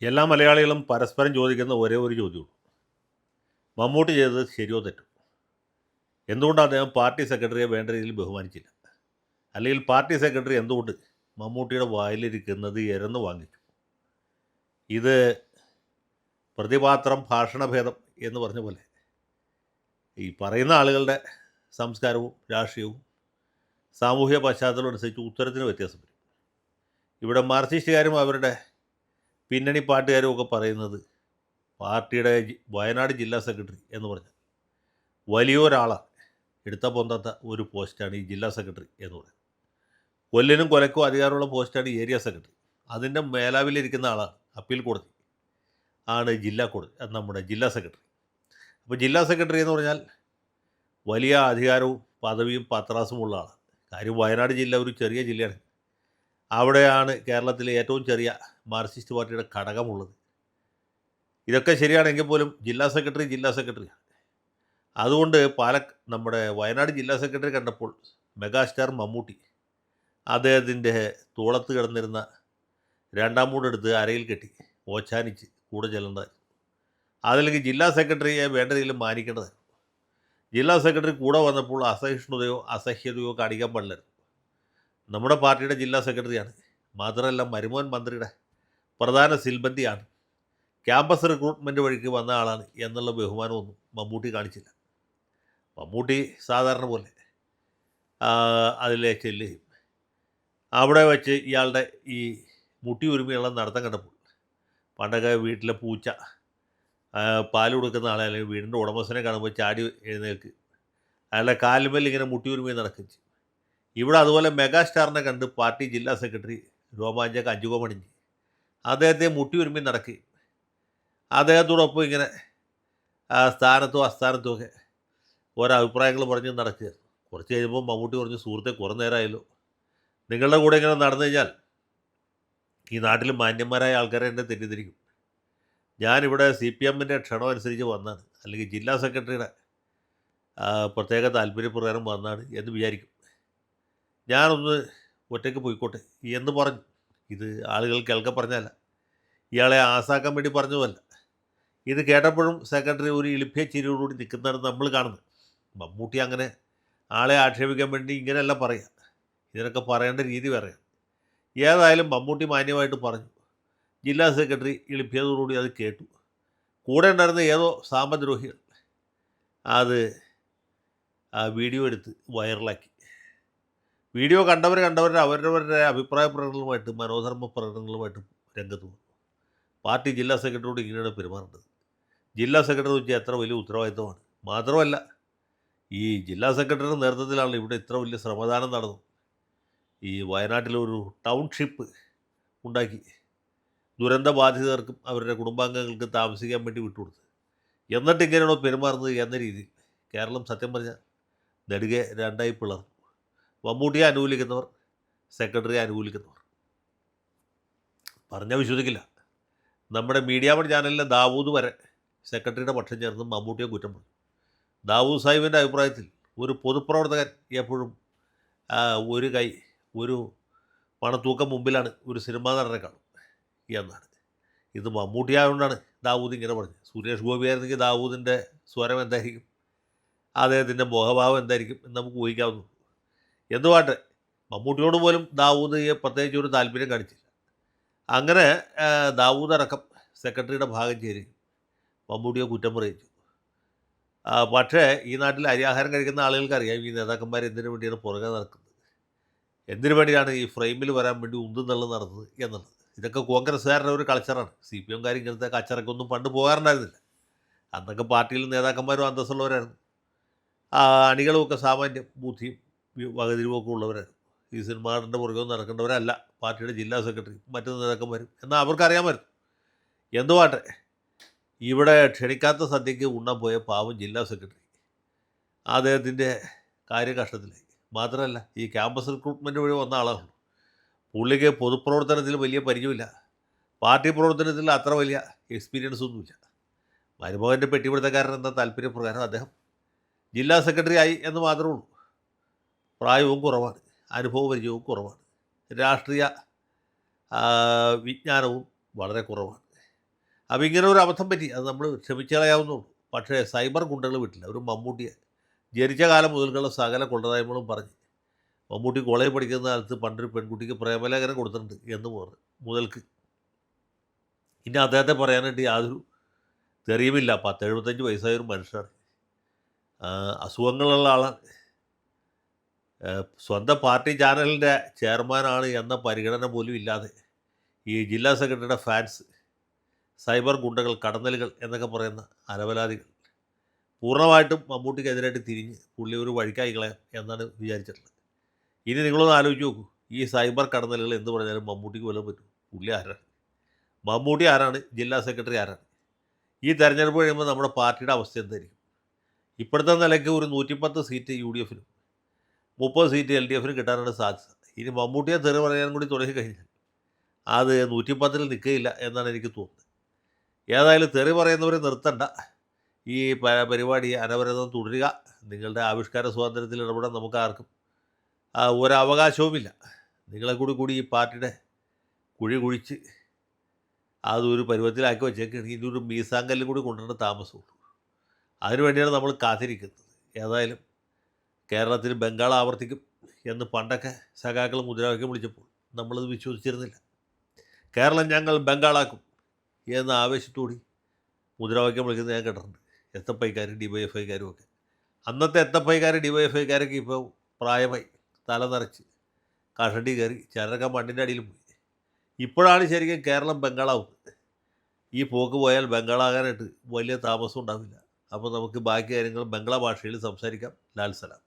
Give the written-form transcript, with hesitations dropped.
എല്ലാ മലയാളികളും പരസ്പരം ചോദിക്കുന്ന ഒരേ ഒരു ചോദ്യമുള്ളൂ. മമ്മൂട്ടി ചെയ്തത് ശരിയോ തെറ്റോ? എന്തുകൊണ്ട് അദ്ദേഹം പാർട്ടി സെക്രട്ടറിയെ വേണ്ട രീതിയിൽ ബഹുമാനിച്ചില്ല? അല്ലെങ്കിൽ പാർട്ടി സെക്രട്ടറി എന്തുകൊണ്ട് മമ്മൂട്ടിയുടെ വായിലിരിക്കുന്നത് എരന്ന് വാങ്ങിച്ചു? ഇത് പ്രതിപാത്രം ഭാഷണഭേദം എന്ന് പറഞ്ഞ പോലെ ഈ പറയുന്ന ആളുകളുടെ സംസ്കാരവും രാഷ്ട്രീയവും സാമൂഹ്യ പശ്ചാത്തലവും അനുസരിച്ച് ഉത്തരത്തിന് വ്യത്യാസം വരും. ഇവിടെ മാർക്സിസ്റ്റുകാരും അവരുടെ പിന്നണി പാട്ടുകാരും ഒക്കെ പറയുന്നത് പാർട്ടിയുടെ വയനാട് ജില്ലാ സെക്രട്ടറി എന്ന് പറഞ്ഞാൽ വലിയൊരാളാണ്. എടുത്ത പൊന്താത്ത ഒരു പോസ്റ്റാണ് ഈ ജില്ലാ സെക്രട്ടറി എന്ന് പറയുന്നത്. കൊല്ലിനും കൊലക്കും അധികാരമുള്ള പോസ്റ്റാണ് ഏരിയ സെക്രട്ടറി. അതിൻ്റെ മേലാവിലിരിക്കുന്ന ആളാണ് അപ്പീൽ കോടതി ആണ് നമ്മുടെ ജില്ലാ സെക്രട്ടറി. അപ്പോൾ ജില്ലാ സെക്രട്ടറി എന്ന് പറഞ്ഞാൽ വലിയ അധികാരവും പദവിയും പത്രാസുമുള്ള ആളാണ്. കാര്യം വയനാട് ജില്ല ഒരു ചെറിയ ജില്ലയാണ്. അവിടെയാണ് കേരളത്തിലെ ഏറ്റവും ചെറിയ മാർക്സിസ്റ്റ് പാർട്ടിയുടെ ഘടകമുള്ളത്. ഇതൊക്കെ ശരിയാണെങ്കിൽ പോലും ജില്ലാ സെക്രട്ടറിയാണ്. അതുകൊണ്ട് നമ്മുടെ വയനാട് ജില്ലാ സെക്രട്ടറി കണ്ടപ്പോൾ മെഗാസ്റ്റാർ മമ്മൂട്ടി അദ്ദേഹത്തിൻ്റെ തോളത്ത് കിടന്നിരുന്ന രണ്ടാം മൂടെടുത്ത് അരയിൽ കെട്ടി ഓച്ചാനിച്ച് കൂടെ ചെല്ലേണ്ടതായിരുന്നു. അതല്ലെങ്കിൽ ജില്ലാ സെക്രട്ടറിയെ വേണ്ട രീതിയിൽ മാനിക്കേണ്ടതായിരുന്നു. ജില്ലാ സെക്രട്ടറി കൂടെ വന്നപ്പോൾ അസഹിഷ്ണുതയോ അസഹ്യതയോ കാണിക്കാൻ പാടില്ലായിരുന്നു. നമ്മുടെ പാർട്ടിയുടെ ജില്ലാ സെക്രട്ടറിയാണ്. മാത്രമല്ല മരുമോൻ മന്ത്രിയുടെ പ്രധാന സിൽബന്തിയാണ്. ക്യാമ്പസ് റിക്രൂട്ട്മെൻറ്റ് വഴിക്ക് വന്ന ആളാണ് എന്നുള്ള ബഹുമാനമൊന്നും മമ്മൂട്ടി കാണിച്ചില്ല. മമ്മൂട്ടി സാധാരണ പോലെ അതിലെ ചെല്ലുകയും അവിടെ വെച്ച് ഇയാളുടെ ഈ മുട്ടി ഉരുമിയുള്ള നടത്തം കണ്ടപ്പോൾ പണ്ടൊക്കെ വീട്ടിലെ പൂച്ച പാൽ കൊടുക്കുന്ന ആളെ അല്ലെങ്കിൽ വീടിൻ്റെ ഉടമസ്ഥനെ കാണുമ്പോൾ ചാടി എഴുന്നേൽക്ക് അയാളുടെ കാലുമേൽ ഇങ്ങനെ മുട്ടി ഉരുമി നടക്കുകയും ചെയ്യും. ഇവിടെ അതുപോലെ മെഗാസ്റ്റാറിനെ കണ്ട് പാർട്ടി ജില്ലാ സെക്രട്ടറി രോമാഞ്ചക അഞ്ചുകമണിഞ്ഞ് അദ്ദേഹത്തെ മുട്ടി ഉരുമി നടക്കുകയും അദ്ദേഹത്തോടൊപ്പം ഇങ്ങനെ സ്ഥാനത്തോ അസ്ഥാനത്തോ ഒക്കെ ഓരോ അഭിപ്രായങ്ങൾ പറഞ്ഞ് നടക്കുക. കുറച്ച് കഴിയുമ്പോൾ മമ്മൂട്ടി പറഞ്ഞു, സുഹൃത്തെ കുറേ നേരമായല്ലോ, നിങ്ങളുടെ കൂടെ ഇങ്ങനെ നടന്നു കഴിഞ്ഞാൽ ഈ നാട്ടിൽ മാന്യന്മാരായ ആൾക്കാരെ എന്നെ തെറ്റിദ്ധരിക്കും. ഞാനിവിടെ CPM ക്ഷണം അനുസരിച്ച് വന്നാണ്, അല്ലെങ്കിൽ ജില്ലാ സെക്രട്ടറിയുടെ പ്രത്യേക താല്പര്യപ്രകാരം വന്നാണ് എന്ന് വിചാരിക്കും. ഞാനൊന്ന് ഒറ്റയ്ക്ക് പോയിക്കോട്ടെ എന്ന് പറഞ്ഞു. ഇത് ആളുകൾ കേൾക്കാൻ പറഞ്ഞല്ല, ഇയാളെ ആസാക്കാൻ വേണ്ടി പറഞ്ഞതുമല്ല. ഇത് കേട്ടപ്പോഴും സെക്രട്ടറി ഒരു ഇളിഭ്യ ചിരിയോടുകൂടി നിൽക്കുന്നതാണ് നമ്മൾ കാണുന്നത്. മമ്മൂട്ടി അങ്ങനെ ആളെ ആക്ഷേപിക്കാൻ വേണ്ടി ഇങ്ങനെയല്ല പറയുക, ഇതിനൊക്കെ പറയേണ്ട രീതി വേറെയാണ്. ഏതായാലും മമ്മൂട്ടി മാന്യമായിട്ട് പറഞ്ഞു. ജില്ലാ സെക്രട്ടറി ഇളിഭ്യതയോടുകൂടി അത് കേട്ടു. കൂടെ ഉണ്ടായിരുന്ന ഏതോ സാമദ്രോഹികൾ അത് വീഡിയോ എടുത്ത് വൈറലാക്കി. വീഡിയോ കണ്ടവരുടെ അവരവരുടെ അഭിപ്രായ പ്രകടനങ്ങളുമായിട്ട് മനോധർമ്മ പ്രകടനങ്ങളുമായിട്ട് രംഗത്ത് വന്നു. പാർട്ടി ജില്ലാ സെക്രട്ടറിയോട് ഇങ്ങനെയാണ് പെരുമാറേണ്ടത്. ജില്ലാ സെക്രട്ടറി വെച്ചാൽ എത്ര വലിയ ഉത്തരവാദിത്തമാണ്. മാത്രമല്ല ഈ ജില്ലാ സെക്രട്ടറിയുടെ നേതൃത്വത്തിലാണ് ഇവിടെ ഇത്ര വലിയ ശ്രമദാനം നടന്നു. ഈ വയനാട്ടിലൊരു ടൗൺഷിപ്പ് ഉണ്ടാക്കി ദുരന്തബാധിതർക്കും അവരുടെ കുടുംബാംഗങ്ങൾക്കും താമസിക്കാൻ വേണ്ടി വിട്ടുകൊടുത്ത്. എന്നിട്ട് ഇങ്ങനെയാണോ പെരുമാറുന്നത് എന്ന രീതിയിൽ കേരളം സത്യം പറഞ്ഞാൽ നെടുകെ രണ്ടായി പിളർന്നു. മമ്മൂട്ടിയെ അനുകൂലിക്കുന്നവർ, സെക്രട്ടറിയെ അനുകൂലിക്കുന്നവർ. പറഞ്ഞാൽ വിശ്വസിക്കില്ല. നമ്മുടെ മീഡിയ വൺ ചാനലിലെ ദാവൂദ് വരെ സെക്രട്ടറിയുടെ പക്ഷം ചേർന്ന് മമ്മൂട്ടിയെ കുറ്റം പറഞ്ഞു. ദാവൂദ് സാഹിബിൻ്റെ അഭിപ്രായത്തിൽ ഒരു പൊതുപ്രവർത്തകൻ എപ്പോഴും ഒരു പണത്തൂക്കം മുമ്പിലാണ് ഒരു സിനിമാ നടനെ കാണും എന്നാണ്. ഇത് മമ്മൂട്ടി ആയതുകൊണ്ടാണ് ദാവൂദ് ഇങ്ങനെ പറഞ്ഞത്. സുരേഷ് ഗോപി ആയിരുന്നെങ്കിൽ ദാവൂദിൻ്റെ സ്വരം എന്തായിരിക്കും, അദ്ദേഹത്തിൻ്റെ മുഖഭാവം എന്തായിരിക്കും എന്ന് നമുക്ക് ഊഹിക്കാവുന്നു. എന്തുവാട്ടെ, മമ്മൂട്ടിയോട് പോലും ദാവൂദ് പ്രത്യേകിച്ച് ഒരു താല്പര്യം കാണിച്ചില്ല. അങ്ങനെ ദാവൂദ് അടക്കം സെക്രട്ടറിയുടെ ഭാഗം ചേരി മമ്മൂട്ടിയെ കുറ്റം പറയിച്ചു. പക്ഷേ ഈ നാട്ടിൽ അരിയാഹാരം കഴിക്കുന്ന ആളുകൾക്കറിയാം ഈ നേതാക്കന്മാർ എന്തിനു വേണ്ടിയാണ് പുറകെ നടക്കുന്നത്, എന്തിനു വേണ്ടിയാണ് ഈ ഫ്രെയിമിൽ വരാൻ വേണ്ടി ഉന്തും തള്ളും നടന്നത് എന്നുള്ളത്. ഇതൊക്കെ കോൺഗ്രസ്സുകാരുടെ ഒരു കൾച്ചറാണ്. CPMകാർ ഇങ്ങനത്തെ കച്ചറക്കൊന്നും പണ്ട് പോകാറുണ്ടായിരുന്നില്ല. അന്നൊക്കെ പാർട്ടിയിൽ നേതാക്കന്മാരും അന്തസ്സുള്ളവരായിരുന്നു. അണികളുമൊക്കെ സാമാന്യം ബുദ്ധിയും വകതിരിവൊക്കെ ഉള്ളവരായിരുന്നു. ഈ സിനിമാറിൻ്റെ പുറകെ നടക്കേണ്ടവരല്ല പാർട്ടിയുടെ ജില്ലാ സെക്രട്ടറി മറ്റു നേതാക്കന്മാരും എന്നാൽ അവർക്കറിയാമായിരുന്നു. എന്തുവാട്ടെ, ഇവിടെ ക്ഷണിക്കാത്ത സദ്യയ്ക്ക് ഉണ്ണാൻ പോയ പാവം ജില്ലാ സെക്രട്ടറി അദ്ദേഹത്തിൻ്റെ കാര്യകഷ്ടത്തിലായി. മാത്രമല്ല ഈ ക്യാമ്പസ് റിക്രൂട്ട്മെൻറ്റ് വഴി വന്ന ആളാണ്. പുള്ളിക്ക് പൊതുപ്രവർത്തനത്തിൽ വലിയ പരിചയമില്ല, പാർട്ടി പ്രവർത്തനത്തിൽ അത്ര വലിയ എക്സ്പീരിയൻസ് ഒന്നുമില്ല. മരുമകൻ്റെ പെട്ടിപിടുത്തക്കാരൻ എന്ന താല്പര്യപ്രകാരം അദ്ദേഹം ജില്ലാ സെക്രട്ടറി ആയി എന്ന് മാത്രമേ ഉള്ളൂ. പ്രായവും കുറവാണ്, അനുഭവ പരിചയവും കുറവാണ്, രാഷ്ട്രീയ വിജ്ഞാനവും വളരെ കുറവാണ്. അപ്പോൾ ഇങ്ങനെ ഒരു അബദ്ധം പറ്റി, അത് നമ്മൾ ക്ഷമിച്ച് കളയാവുന്നുള്ളൂ. പക്ഷേ സൈബർ ഗുണ്ടകൾ വിട്ടില്ല. ഒരു മമ്മൂട്ടിയെ ജനിച്ച കാലം മുതൽക്കുള്ള സകല കൊള്ളതായ്മകളും പറഞ്ഞ്, മമ്മൂട്ടി കോളേജ് പഠിക്കുന്ന കാലത്ത് പണ്ടൊരു പെൺകുട്ടിക്ക് പ്രേമലേഖനം കൊടുത്തിട്ടുണ്ട് എന്ന് പറഞ്ഞു മുതൽക്ക്. ഇനി അദ്ദേഹത്തെ പറയാനായിട്ട് യാതൊരു തെറിയുമില്ല. 10-75 വയസ്സായ ഒരു മനുഷ്യനാണ്. അസുഖങ്ങളുള്ള ആളാണ്. സ്വന്തം പാർട്ടി ചാനലിൻ്റെ ചെയർമാനാണ് എന്ന പരിഗണന പോലും ഇല്ലാതെ ഈ ജില്ലാ സെക്രട്ടറിയുടെ ഫാൻസ്, സൈബർ ഗുണ്ടകൾ, കടന്നലുകൾ എന്നൊക്കെ പറയുന്ന അലവലാദികൾ പൂർണ്ണമായിട്ടും മമ്മൂട്ടിക്കെതിരായിട്ട് തിരിഞ്ഞ് പുള്ളി ഒരു വഴിക്കായി കളയാം എന്നാണ് വിചാരിച്ചിട്ടുള്ളത്. ഇനി നിങ്ങളൊന്ന് ആലോചിച്ച് നോക്കൂ, ഈ സൈബർ കടന്നലുകൾ എന്ത് പറഞ്ഞാലും മമ്മൂട്ടിക്ക് വല്ലതും പറ്റും? പുള്ളി ആരാണ്? മമ്മൂട്ടി ആരാണ്? ജില്ലാ സെക്രട്ടറി ആരാണ്? ഈ തെരഞ്ഞെടുപ്പ് കഴിയുമ്പോൾ നമ്മുടെ പാർട്ടിയുടെ അവസ്ഥ എന്തായിരിക്കും? ഇപ്പോഴത്തെ നിലയ്ക്ക് ഒരു 110 സീറ്റ് UDFനും 30 സീറ്റ് LDFനും കിട്ടാനാണ് സാധ്യത. ഇനി മമ്മൂട്ടിയെ തെറി പറയാൻ കൂടി തുടങ്ങിക്കഴിഞ്ഞാൽ അത് 110-ൽ നിൽക്കുകയില്ല എന്നാണ് എനിക്ക് തോന്നുന്നത്. ഏതായാലും തെറി പറയുന്നവരെ നിർത്തണ്ട. ഈ പരിപാടി അനവരതം തുടരുക. നിങ്ങളുടെ ആവിഷ്കാര സ്വാതന്ത്ര്യത്തിൽ ഇടപെടാൻ നമുക്ക് ആർക്കും ഒരവകാശവുമില്ല. നിങ്ങളെ കൂടി ഈ പാർട്ടിയുടെ കുഴി കുഴിച്ച് അതൊരു പരുവത്തിലാക്കി വെച്ചേക്കാണ്. ഇനി ഒരു മീസാങ്കല്ലും കൂടി കൊണ്ടുവരേണ്ട താമസമുള്ളൂ. അതിനുവേണ്ടിയാണ് നമ്മൾ കാത്തിരിക്കുന്നത്. ഏതായാലും കേരളത്തിൽ ബംഗാൾ ആവർത്തിക്കും എന്ന് പണ്ടൊക്കെ സഖാക്കൾ മുദ്രാവാക്യം വിളിച്ചപ്പോൾ നമ്മളത് വിശ്വസിച്ചിരുന്നില്ല. കേരളം ഞങ്ങൾ ബംഗാളാക്കും എന്ന ആവേശത്തോടി മുദ്രാവാക്യം വിളിക്കുന്നത് ഞാൻ കേട്ടിട്ടുണ്ട്. എത്തപ്പൈക്കാരും DYFIക്കാരും ഒക്കെ. അന്നത്തെ എത്തപ്പൈക്കാരും DYFIക്കാരൊക്കെ ഇപ്പോൾ പ്രായമായി, തല നിറച്ച് കഷണ്ടി കയറി ചിലരൊക്കെ മണ്ണിൻ്റെ അടിയിൽ പോയി. ഇപ്പോഴാണ് ശരിക്കും കേരളം ബംഗാളാവുന്നത്. ഈ പോക്ക് പോയാൽ ബംഗാളാകാനായിട്ട് വലിയ താമസം ഉണ്ടാവില്ല. അപ്പോൾ നമുക്ക് ബാക്കി കാര്യങ്ങൾ ബംഗ്ലാ ഭാഷയിൽ സംസാരിക്കാം. ലാൽ സലാം.